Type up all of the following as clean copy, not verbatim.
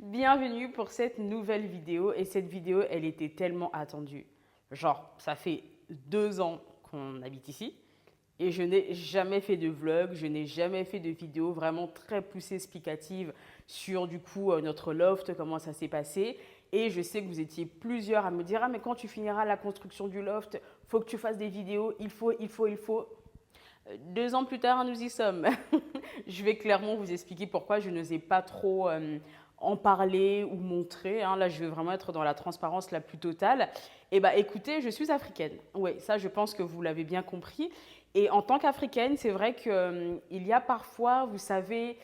Bienvenue pour cette nouvelle vidéo et cette vidéo elle était tellement attendue. Genre ça fait 2 ans qu'on habite ici et je n'ai jamais fait de vlog, je n'ai jamais fait de vidéo vraiment très poussée explicative sur du coup notre loft, comment ça s'est passé. Et je sais que vous étiez plusieurs à me dire « Ah mais quand tu finiras la construction du loft, faut que tu fasses des vidéos, il faut ». 2 ans plus tard, nous y sommes. Je vais clairement vous expliquer pourquoi je n'osais pas trop en parler ou montrer. Hein. Là, je vais vraiment être dans la transparence la plus totale. Et bah, écoutez, je suis africaine. Oui, ça, je pense que vous l'avez bien compris. Et en tant qu'africaine, c'est vrai qu'il y a parfois, vous savez,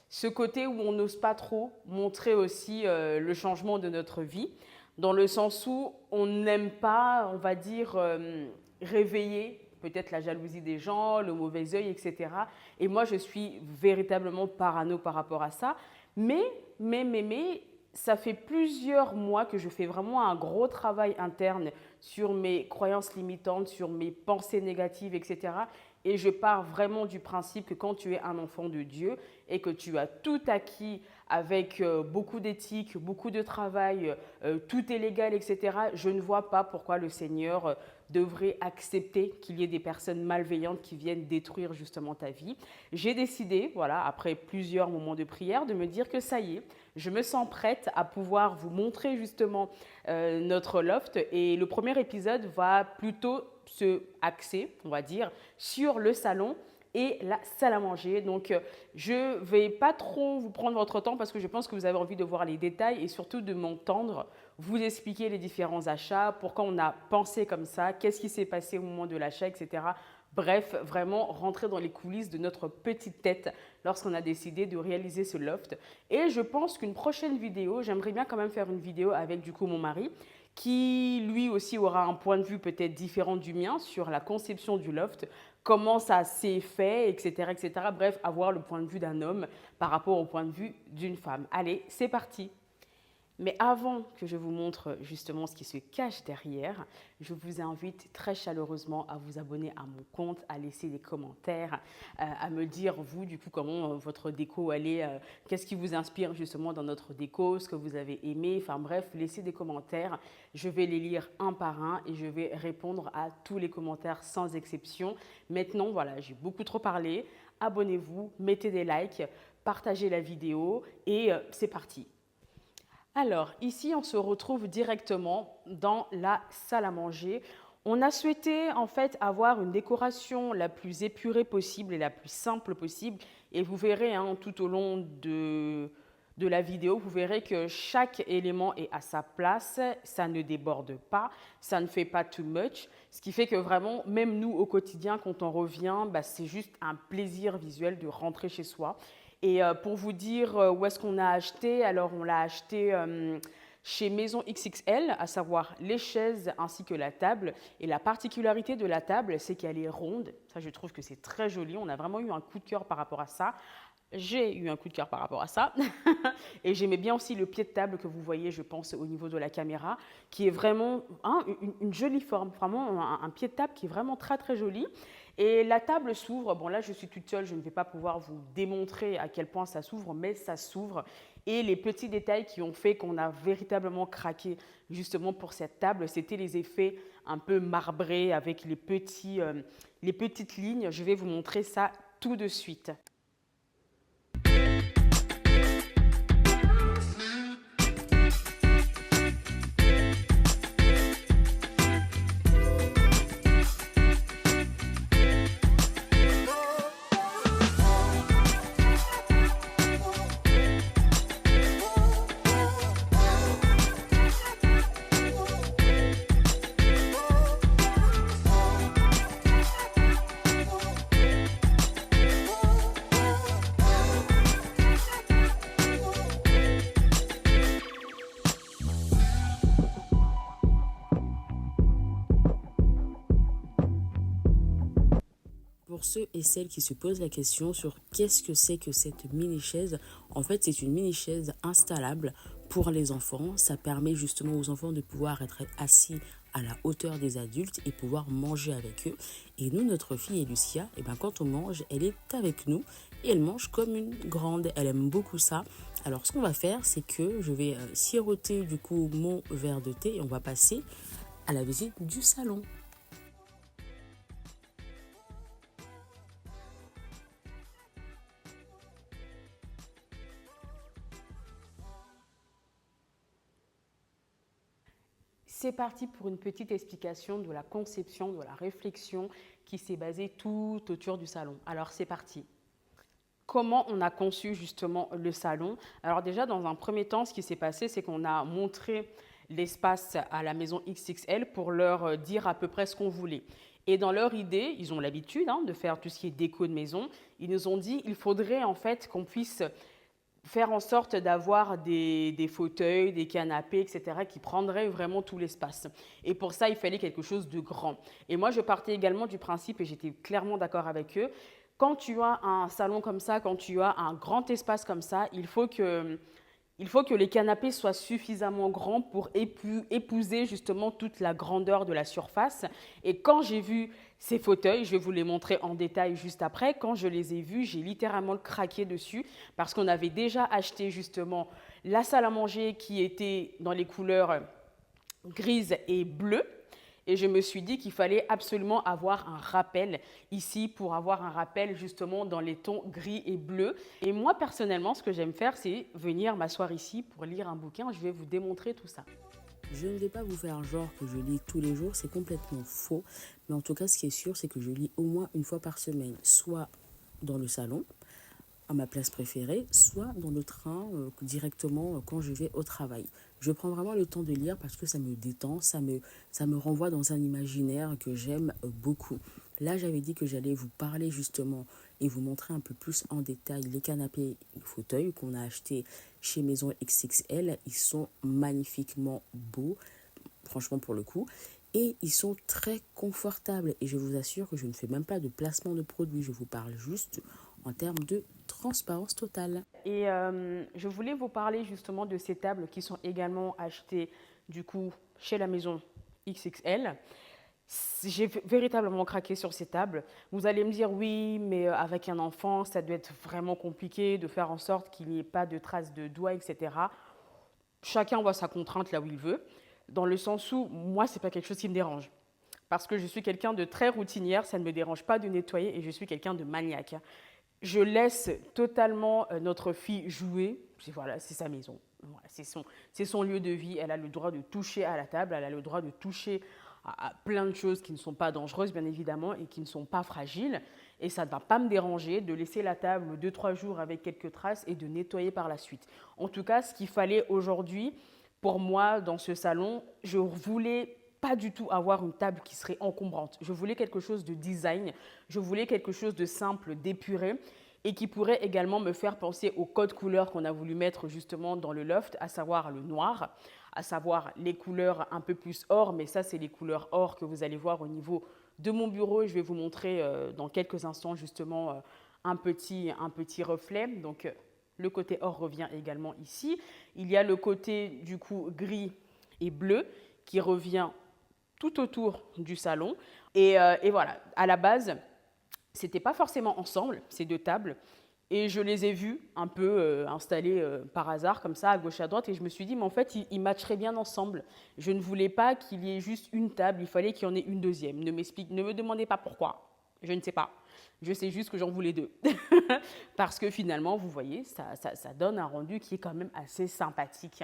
ce côté où on n'ose pas trop montrer aussi le changement de notre vie, dans le sens où on n'aime pas, on va dire, réveiller peut-être la jalousie des gens, le mauvais œil, etc. Et moi, je suis véritablement parano par rapport à ça. Mais, ça fait plusieurs mois que je fais vraiment un gros travail interne sur mes croyances limitantes, sur mes pensées négatives, etc. Et je pars vraiment du principe que quand tu es un enfant de Dieu et que tu as tout acquis avec beaucoup d'éthique, beaucoup de travail, tout est légal, etc., je ne vois pas pourquoi le Seigneur devrait accepter qu'il y ait des personnes malveillantes qui viennent détruire justement ta vie. J'ai décidé, voilà, après plusieurs moments de prière, de me dire que ça y est, je me sens prête à pouvoir vous montrer justement notre loft. Et le premier épisode va plutôt se axer, on va dire, sur le salon et la salle à manger. Donc, je ne vais pas trop vous prendre votre temps parce que je pense que vous avez envie de voir les détails et surtout de m'entendre vous expliquer les différents achats, pourquoi on a pensé comme ça, qu'est-ce qui s'est passé au moment de l'achat, etc. Bref, vraiment rentrer dans les coulisses de notre petite tête lorsqu'on a décidé de réaliser ce loft. Et je pense qu'une prochaine vidéo, j'aimerais bien quand même faire une vidéo avec du coup mon mari, qui lui aussi aura un point de vue peut-être différent du mien sur la conception du loft, comment ça s'est fait, etc., etc. Bref, avoir le point de vue d'un homme par rapport au point de vue d'une femme. Allez, c'est parti! Mais avant que je vous montre justement ce qui se cache derrière, je vous invite très chaleureusement à vous abonner à mon compte, à laisser des commentaires, à me dire vous du coup comment votre déco elle est, qu'est-ce qui vous inspire justement dans notre déco, ce que vous avez aimé, enfin bref, laissez des commentaires. Je vais les lire un par un et je vais répondre à tous les commentaires sans exception. Maintenant, voilà, j'ai beaucoup trop parlé. Abonnez-vous, mettez des likes, partagez la vidéo et c'est parti. Alors, ici, on se retrouve directement dans la salle à manger. On a souhaité en fait avoir une décoration la plus épurée possible et la plus simple possible. Et vous verrez hein, tout au long de la vidéo, vous verrez que chaque élément est à sa place, ça ne déborde pas, ça ne fait pas too much. Ce qui fait que vraiment, même nous au quotidien, quand on revient, bah, c'est juste un plaisir visuel de rentrer chez soi. Et pour vous dire où est-ce qu'on a acheté, alors on l'a acheté chez Maison XXL, à savoir les chaises ainsi que la table. Et la particularité de la table, c'est qu'elle est ronde. Ça, je trouve que c'est très joli. On a vraiment eu un coup de cœur par rapport à ça. J'ai eu un coup de cœur par rapport à ça. Et j'aimais bien aussi le pied de table que vous voyez, je pense, au niveau de la caméra, qui est vraiment hein, une jolie forme, vraiment un pied de table qui est vraiment très très joli. Et la table s'ouvre. Bon, là, je suis toute seule, je ne vais pas pouvoir vous démontrer à quel point ça s'ouvre, mais ça s'ouvre. Et les petits détails qui ont fait qu'on a véritablement craqué justement pour cette table, c'était les effets un peu marbrés avec les petites lignes. Je vais vous montrer ça tout de suite. Pour ceux et celles qui se posent la question sur qu'est-ce que c'est que cette mini-chaise, en fait c'est une mini-chaise installable pour les enfants. Ça permet justement aux enfants de pouvoir être assis à la hauteur des adultes et pouvoir manger avec eux. Et nous, notre fille Lucia, et ben quand on mange, elle est avec nous et elle mange comme une grande. Elle aime beaucoup ça. Alors ce qu'on va faire, c'est que je vais siroter du coup mon verre de thé et on va passer à la visite du salon. C'est parti pour une petite explication de la conception, de la réflexion qui s'est basée tout autour du salon. Alors c'est parti. Comment on a conçu justement le salon? Alors déjà, dans un premier temps, ce qui s'est passé, c'est qu'on a montré l'espace à la maison XXL pour leur dire à peu près ce qu'on voulait. Et dans leur idée, ils ont l'habitude de faire tout ce qui est déco de maison, ils nous ont dit il faudrait en fait qu'on puisse faire en sorte d'avoir des fauteuils, des canapés, etc., qui prendraient vraiment tout l'espace. Et pour ça, il fallait quelque chose de grand. Et moi, je partais également du principe, et j'étais clairement d'accord avec eux, quand tu as un salon comme ça, quand tu as un grand espace comme ça, il faut que les canapés soient suffisamment grands pour épouser justement toute la grandeur de la surface. Et quand j'ai vu ces fauteuils, je vais vous les montrer en détail juste après, quand je les ai vus, j'ai littéralement craqué dessus parce qu'on avait déjà acheté justement la salle à manger qui était dans les couleurs grises et bleues. Et je me suis dit qu'il fallait absolument avoir un rappel ici pour avoir un rappel justement dans les tons gris et bleus. Et moi, personnellement, ce que j'aime faire, c'est venir m'asseoir ici pour lire un bouquin. Je vais vous démontrer tout ça. Je ne vais pas vous faire genre que je lis tous les jours, c'est complètement faux. Mais en tout cas, ce qui est sûr, c'est que je lis au moins une fois par semaine, soit dans le salon, à ma place préférée, soit dans le train directement quand je vais au travail. Je prends vraiment le temps de lire parce que ça me détend, ça me renvoie dans un imaginaire que j'aime beaucoup. Là, j'avais dit que j'allais vous parler justement et vous montrer un peu plus en détail les canapés et les fauteuils qu'on a achetés chez Maison XXL. Ils sont magnifiquement beaux, franchement pour le coup. Et ils sont très confortables. Et je vous assure que je ne fais même pas de placement de produit. Je vous parle juste en termes de transparence totale. Et je voulais vous parler justement de ces tables qui sont également achetées du coup chez la maison XXL. J'ai véritablement craqué sur ces tables. Vous allez me dire oui, mais avec un enfant, ça doit être vraiment compliqué de faire en sorte qu'il n'y ait pas de traces de doigts, etc. Chacun voit sa contrainte là où il veut, dans le sens où moi, ce n'est pas quelque chose qui me dérange. Parce que je suis quelqu'un de très routinière, ça ne me dérange pas de nettoyer et je suis quelqu'un de maniaque. Je laisse totalement notre fille jouer. Voilà, c'est sa maison. Voilà, c'est son lieu de vie. Elle a le droit de toucher à la table. Elle a le droit de toucher à plein de choses qui ne sont pas dangereuses, bien évidemment, et qui ne sont pas fragiles. Et ça ne va pas me déranger de laisser la table 2-3 jours avec quelques traces et de nettoyer par la suite. En tout cas, ce qu'il fallait aujourd'hui, pour moi, dans ce salon, je voulais pas du tout avoir une table qui serait encombrante. Je voulais quelque chose de design, je voulais quelque chose de simple, d'épuré et qui pourrait également me faire penser au code couleur qu'on a voulu mettre justement dans le loft, à savoir le noir, à savoir les couleurs un peu plus or, mais ça c'est les couleurs or que vous allez voir au niveau de mon bureau. Je vais vous montrer dans quelques instants justement un petit reflet. Donc le côté or revient également ici. Il y a le côté du coup gris et bleu qui revient tout autour du salon. Et voilà, à la base, c'était pas forcément ensemble, ces deux tables. Et je les ai vues un peu installées par hasard, comme ça, à gauche à droite. Et je me suis dit, mais en fait, ils matcheraient bien ensemble. Je ne voulais pas qu'il y ait juste une table, il fallait qu'il y en ait une deuxième. Ne me demandez pas pourquoi. Je ne sais pas. Je sais juste que j'en voulais deux. Parce que finalement, vous voyez, ça donne un rendu qui est quand même assez sympathique.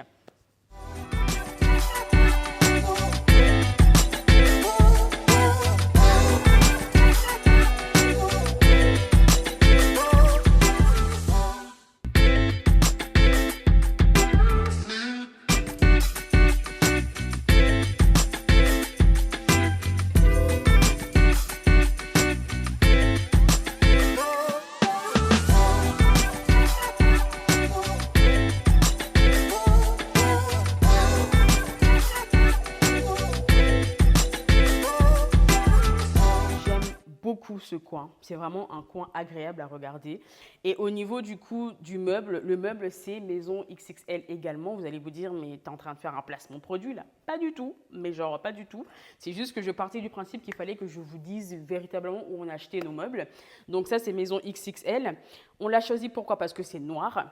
Beaucoup ce coin, c'est vraiment un coin agréable à regarder. Et au niveau du coup du meuble, le meuble c'est Maison XXL également. Vous allez vous dire mais t'es en train de faire un placement produit là? Pas du tout, mais genre pas du tout. C'est juste que je partais du principe qu'il fallait que je vous dise véritablement où on a acheté nos meubles. Donc ça c'est Maison XXL. On l'a choisi pourquoi? Parce que c'est noir.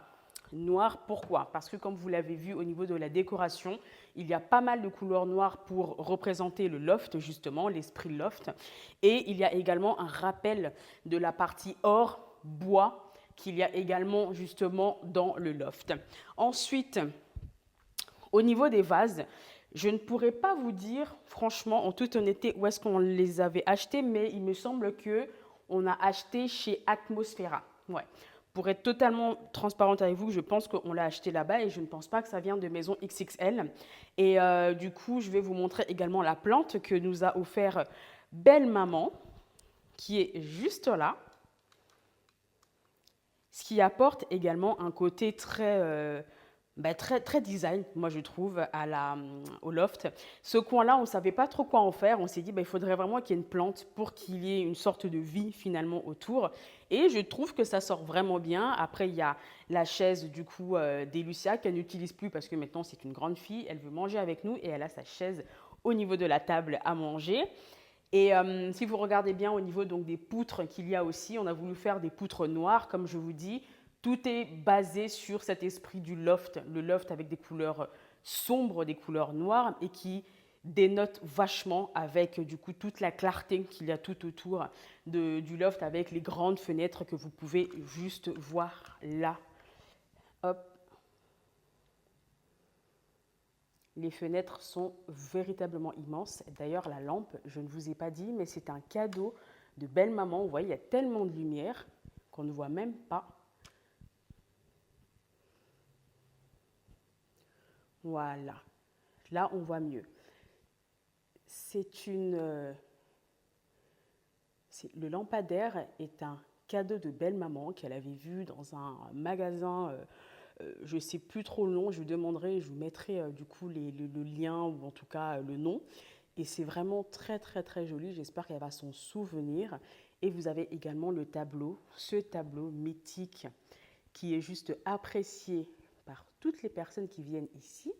noir. Pourquoi? Parce que comme vous l'avez vu au niveau de la décoration, il y a pas mal de couleurs noires pour représenter le loft, justement, l'esprit loft. Et il y a également un rappel de la partie or, bois, qu'il y a également justement dans le loft. Ensuite, au niveau des vases, je ne pourrais pas vous dire, franchement, en toute honnêteté, où est-ce qu'on les avait achetés, mais il me semble qu'on a acheté chez Atmosphera. Ouais. Pour être totalement transparente avec vous, je pense qu'on l'a acheté là-bas et je ne pense pas que ça vient de Maison XXL. Et du coup, je vais vous montrer également la plante que nous a offert Belle Maman, qui est juste là. Ce qui apporte également un côté très design, moi je trouve, au loft. Ce coin-là, on ne savait pas trop quoi en faire. On s'est dit, il faudrait vraiment qu'il y ait une plante pour qu'il y ait une sorte de vie finalement autour. Et je trouve que ça sort vraiment bien. Après, il y a la chaise du coup d'Elucia qu'elle n'utilise plus parce que maintenant c'est une grande fille. Elle veut manger avec nous et elle a sa chaise au niveau de la table à manger. Et si vous regardez bien au niveau donc, des poutres qu'il y a aussi, on a voulu faire des poutres noires, comme je vous dis. Tout est basé sur cet esprit du loft, le loft avec des couleurs sombres, des couleurs noires et qui dénote vachement avec du coup toute la clarté qu'il y a tout autour du loft avec les grandes fenêtres que vous pouvez juste voir là. Hop. Les fenêtres sont véritablement immenses. D'ailleurs, la lampe, je ne vous ai pas dit, mais c'est un cadeau de Belle Maman. Vous voyez, il y a tellement de lumière qu'on ne voit même pas. Voilà. Là, on voit mieux. Le lampadaire est un cadeau de Belle Maman qu'elle avait vu dans un magasin. Je ne sais plus trop le nom, je vous demanderai, je vous mettrai du coup le lien ou en tout cas le nom. Et c'est vraiment très très très joli, j'espère qu'elle va s'en souvenir. Et vous avez également le tableau, ce tableau mythique qui est juste apprécié par toutes les personnes qui viennent ici.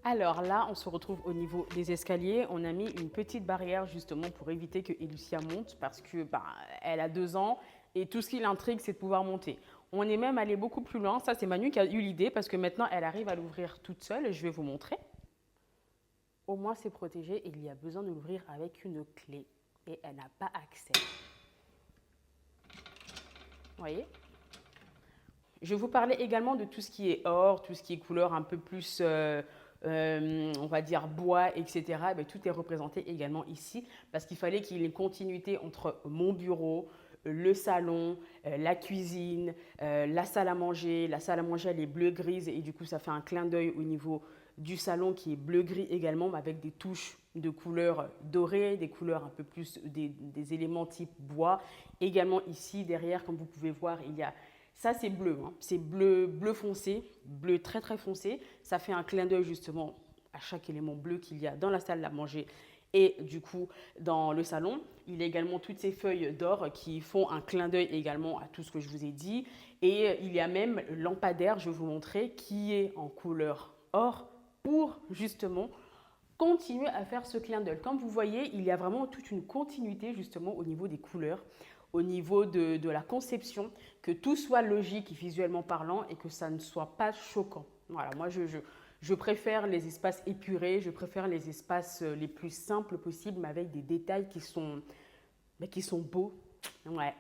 Alors là, on se retrouve au niveau des escaliers. On a mis une petite barrière justement pour éviter que Elucia monte parce que elle a 2 ans et tout ce qui l'intrigue, c'est de pouvoir monter. On est même allé beaucoup plus loin. Ça, c'est Manu qui a eu l'idée parce que maintenant, elle arrive à l'ouvrir toute seule. Je vais vous montrer. Au moins, c'est protégé et il y a besoin de l'ouvrir avec une clé et elle n'a pas accès. Vous voyez ? Je vais vous parler également de tout ce qui est or, tout ce qui est couleur un peu plus... on va dire bois, etc. Tout est représenté également ici parce qu'il fallait qu'il y ait une continuité entre mon bureau, le salon, la cuisine, la salle à manger. La salle à manger, elle est bleu-grise et du coup, ça fait un clin d'œil au niveau du salon qui est bleu-gris également avec des touches de couleurs dorées, des couleurs un peu plus des éléments type bois. Également ici, derrière, comme vous pouvez voir, il y a... Ça, c'est bleu, hein. C'est bleu foncé, bleu très très foncé. Ça fait un clin d'œil justement à chaque élément bleu qu'il y a dans la salle à manger et du coup dans le salon. Il y a également toutes ces feuilles d'or qui font un clin d'œil également à tout ce que je vous ai dit. Et il y a même le lampadaire, je vais vous montrer, qui est en couleur or pour justement continuer à faire ce clin d'œil. Comme vous voyez, il y a vraiment toute une continuité justement au niveau des couleurs, au niveau de la conception, que tout soit logique visuellement parlant et que ça ne soit pas choquant. Voilà, moi je préfère les espaces épurés, je préfère les espaces les plus simples possibles mais avec des détails qui sont beaux. Ouais.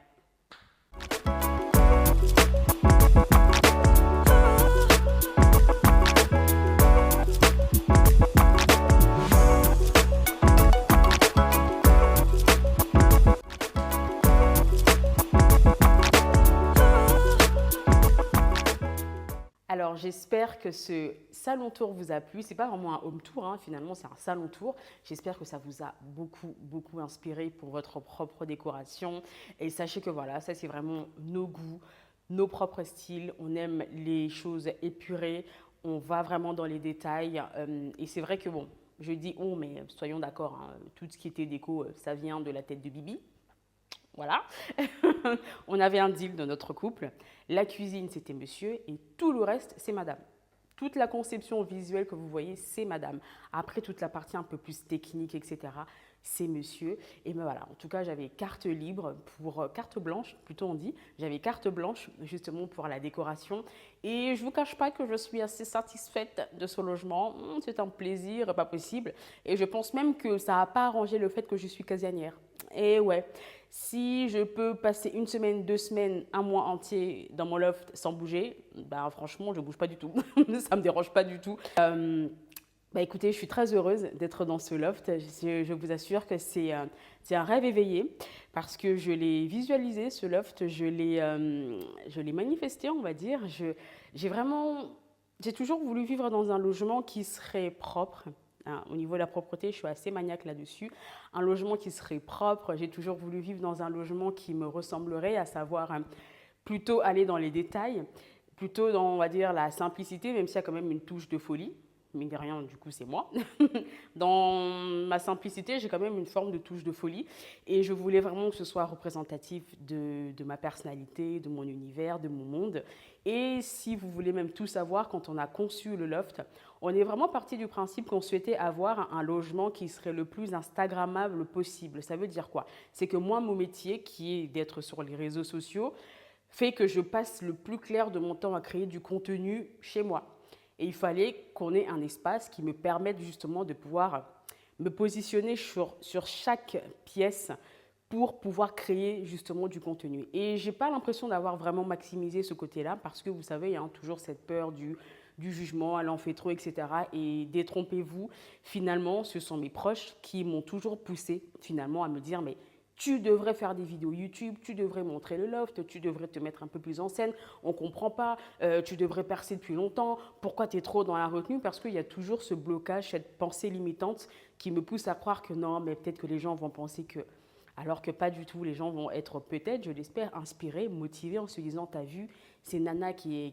Alors, j'espère que ce salon tour vous a plu. Ce n'est pas vraiment un home tour, hein. Finalement, c'est un salon tour. J'espère que ça vous a beaucoup, beaucoup inspiré pour votre propre décoration. Et sachez que voilà, ça, c'est vraiment nos goûts, nos propres styles. On aime les choses épurées. On va vraiment dans les détails. Et c'est vrai que, bon, je dis on, mais soyons d'accord, hein, tout ce qui était déco, ça vient de la tête de Bibi. Voilà. On avait un deal dans notre couple. La cuisine, c'était monsieur et tout le reste, c'est madame. Toute la conception visuelle que vous voyez, c'est madame. Après, toute la partie un peu plus technique, etc., c'est monsieur. Et ben voilà, en tout cas, j'avais carte libre carte blanche, plutôt on dit. J'avais carte blanche justement pour la décoration. Et je ne vous cache pas que je suis assez satisfaite de ce logement. C'est un plaisir, pas possible. Et je pense même que ça n'a pas arrangé le fait que je suis casanière. Et ouais, si je peux passer une semaine, 2 semaines, un mois entier dans mon loft sans bouger, bah franchement, je ne bouge pas du tout. Ça ne me dérange pas du tout. Bah écoutez, je suis très heureuse d'être dans ce loft. Je vous assure que c'est un rêve éveillé parce que je l'ai visualisé, ce loft, je l'ai manifesté, on va dire. J'ai toujours voulu vivre dans un logement qui serait propre. Hein, au niveau de la propreté, je suis assez maniaque là-dessus. Un logement qui serait propre. J'ai toujours voulu vivre dans un logement qui me ressemblerait, à savoir plutôt aller dans les détails, plutôt dans, on va dire, la simplicité, même s'il y a quand même une touche de folie. Mine de rien, du coup, c'est moi. Dans ma simplicité, j'ai quand même une forme de touche de folie. Et je voulais vraiment que ce soit représentatif de ma personnalité, de mon univers, de mon monde. Et si vous voulez même tout savoir, quand on a conçu le loft, on est vraiment parti du principe qu'on souhaitait avoir un logement qui serait le plus instagrammable possible. Ça veut dire quoi? C'est que moi, mon métier, qui est d'être sur les réseaux sociaux, fait que je passe le plus clair de mon temps à créer du contenu chez moi. Et il fallait qu'on ait un espace qui me permette justement de pouvoir me positionner sur chaque pièce pour pouvoir créer justement du contenu. Et je n'ai pas l'impression d'avoir vraiment maximisé ce côté-là parce que vous savez, il y a toujours cette peur du jugement, elle en fait trop, etc. Et détrompez-vous, finalement, ce sont mes proches qui m'ont toujours poussé finalement à me dire mais tu devrais faire des vidéos YouTube, tu devrais montrer le loft, tu devrais te mettre un peu plus en scène, on ne comprend pas, tu devrais percer depuis longtemps, pourquoi tu es trop dans la retenue? Parce qu'il y a toujours ce blocage, cette pensée limitante qui me pousse à croire que non, mais peut-être que les gens vont penser que... Alors que pas du tout, les gens vont être peut-être, je l'espère, inspirés, motivés en se disant, t'as vu, c'est Nana qui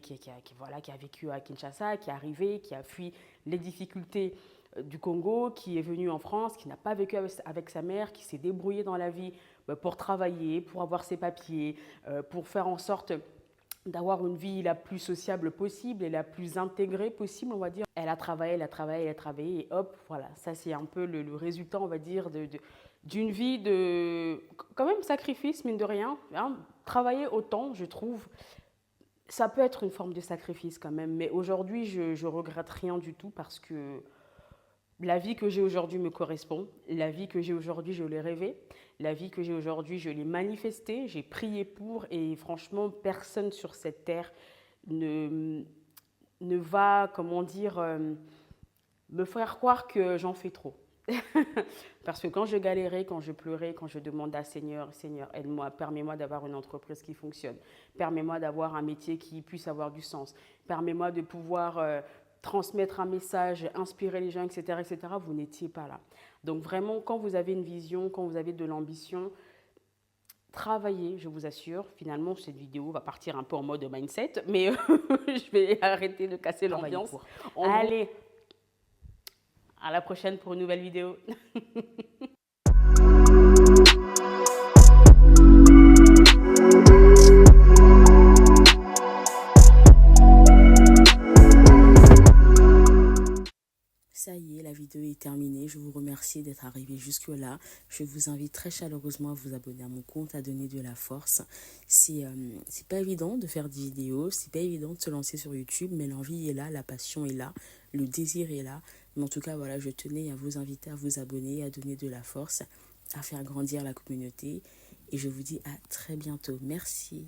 a vécu à Kinshasa, qui est arrivée, qui a fui les difficultés du Congo, qui est venu en France, qui n'a pas vécu avec sa mère, qui s'est débrouillé dans la vie pour travailler, pour avoir ses papiers, pour faire en sorte d'avoir une vie la plus sociable possible et la plus intégrée possible, on va dire. Elle a travaillé, et hop, voilà, ça c'est un peu le résultat, on va dire, d'une vie de quand même sacrifice, mine de rien. Hein. Travailler autant, je trouve, ça peut être une forme de sacrifice quand même, mais aujourd'hui, je regrette rien du tout parce que la vie que j'ai aujourd'hui me correspond. La vie que j'ai aujourd'hui, je l'ai rêvée. La vie que j'ai aujourd'hui, je l'ai manifestée. J'ai prié pour. Et franchement, personne sur cette terre ne va, comment dire, me faire croire que j'en fais trop. Parce que quand je galérais, quand je pleurais, quand je demandais à Seigneur, Seigneur, aide-moi, permets-moi d'avoir une entreprise qui fonctionne. Permets-moi d'avoir un métier qui puisse avoir du sens. Permets-moi de pouvoir... transmettre un message, inspirer les gens, etc., vous n'étiez pas là. Donc vraiment, quand vous avez une vision, quand vous avez de l'ambition, travaillez, je vous assure. Finalement, cette vidéo va partir un peu en mode mindset, mais je vais arrêter de casser l'ambiance. Allez, à la prochaine pour une nouvelle vidéo. Ça y est, la vidéo est terminée. Je vous remercie d'être arrivé jusque-là. Je vous invite très chaleureusement à vous abonner à mon compte, à donner de la force. C'est pas évident de faire des vidéos, c'est pas évident de se lancer sur YouTube, mais l'envie est là, la passion est là, le désir est là. Mais en tout cas, voilà, je tenais à vous inviter à vous abonner, à donner de la force, à faire grandir la communauté. Et je vous dis à très bientôt. Merci.